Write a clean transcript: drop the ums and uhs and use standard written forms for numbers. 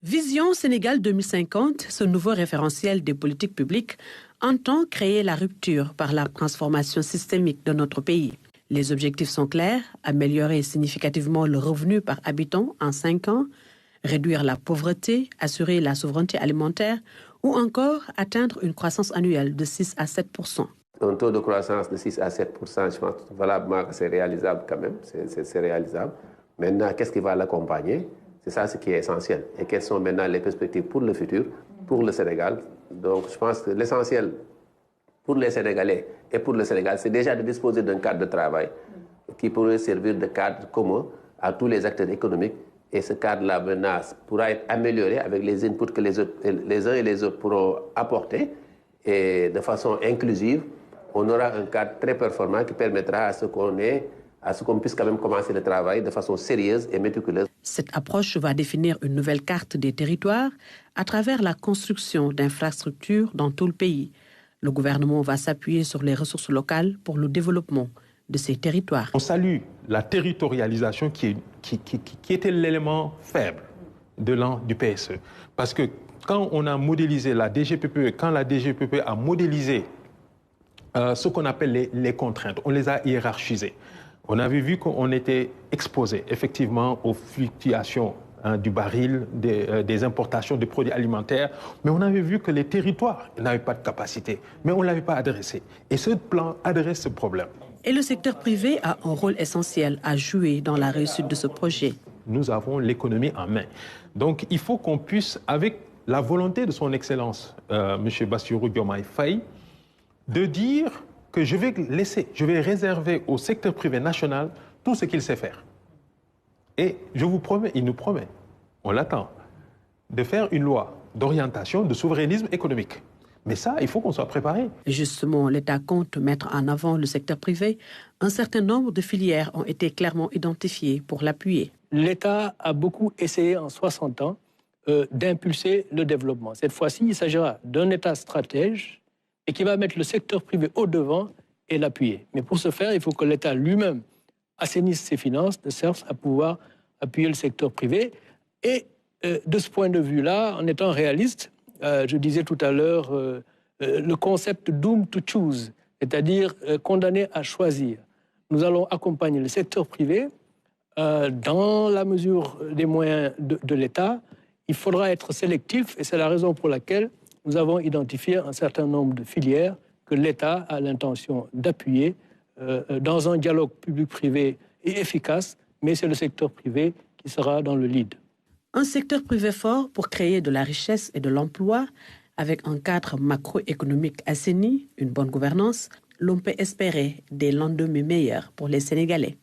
Vision Sénégal 2050, ce nouveau référentiel des politiques publiques, entend créer la rupture par la transformation systémique de notre pays. Les objectifs sont clairs, améliorer significativement le revenu par habitant en 5 ans, réduire la pauvreté, assurer la souveraineté alimentaire ou encore atteindre une croissance annuelle de 6 à 7%. Un taux de croissance de 6 à 7%, je pense valablement que c'est réalisable quand même, c'est réalisable. Maintenant, qu'est-ce qui va l'accompagner? C'est ça ce qui est essentiel. Et quelles sont maintenant les perspectives pour le futur, pour le Sénégal? Donc je pense que l'essentiel pour les Sénégalais et pour le Sénégal, c'est déjà de disposer d'un cadre de travail qui pourrait servir de cadre commun à tous les acteurs économiques. Et ce cadre-là, maintenant, pourra être amélioré avec les inputs que les uns et les autres pourront apporter. Et de façon inclusive, on aura un cadre très performant qui permettra à ce qu'on puisse quand même commencer le travail de façon sérieuse et méticuleuse. Cette approche va définir une nouvelle carte des territoires à travers la construction d'infrastructures dans tout le pays. Le gouvernement va s'appuyer sur les ressources locales pour le développement de ces territoires. On salue la territorialisation qui était l'élément faible du PSE. Parce que quand on a modélisé la DGPPE, quand la DGPPE a modélisé ce qu'on appelle les contraintes, on les a hiérarchisées. On avait vu qu'on était exposé effectivement aux fluctuations du baril, des importations de produits alimentaires, mais on avait vu que les territoires n'avaient pas de capacité, mais on ne l'avait pas adressé. Et ce plan adresse ce problème. Et le secteur privé a un rôle essentiel à jouer dans la réussite de ce projet. Nous avons l'économie en main. Donc il faut qu'on puisse, avec la volonté de son Excellence, M. Bassirou Diomaye Faye, de dire que je vais réserver au secteur privé national tout ce qu'il sait faire. Et je vous promets, il nous promet, on l'attend, de faire une loi d'orientation, de souverainisme économique. Mais ça, il faut qu'on soit préparé. Justement, l'État compte mettre en avant le secteur privé. Un certain nombre de filières ont été clairement identifiées pour l'appuyer. L'État a beaucoup essayé en 60 ans d'impulser le développement. Cette fois-ci, il s'agira d'un État stratège et qui va mettre le secteur privé au devant et l'appuyer. Mais pour ce faire, il faut que l'État lui-même assainisse ses finances de sorte à pouvoir appuyer le secteur privé. Et de ce point de vue-là, en étant réaliste, je disais tout à l'heure le concept « doomed to choose », c'est-à-dire condamné à choisir. Nous allons accompagner le secteur privé dans la mesure des moyens de l'État. Il faudra être sélectif et c'est la raison pour laquelle nous avons identifié un certain nombre de filières que l'État a l'intention d'appuyer dans un dialogue public-privé et efficace, mais c'est le secteur privé qui sera dans le lead. Un secteur privé fort pour créer de la richesse et de l'emploi, avec un cadre macroéconomique assaini, une bonne gouvernance, l'on peut espérer des lendemains meilleurs pour les Sénégalais.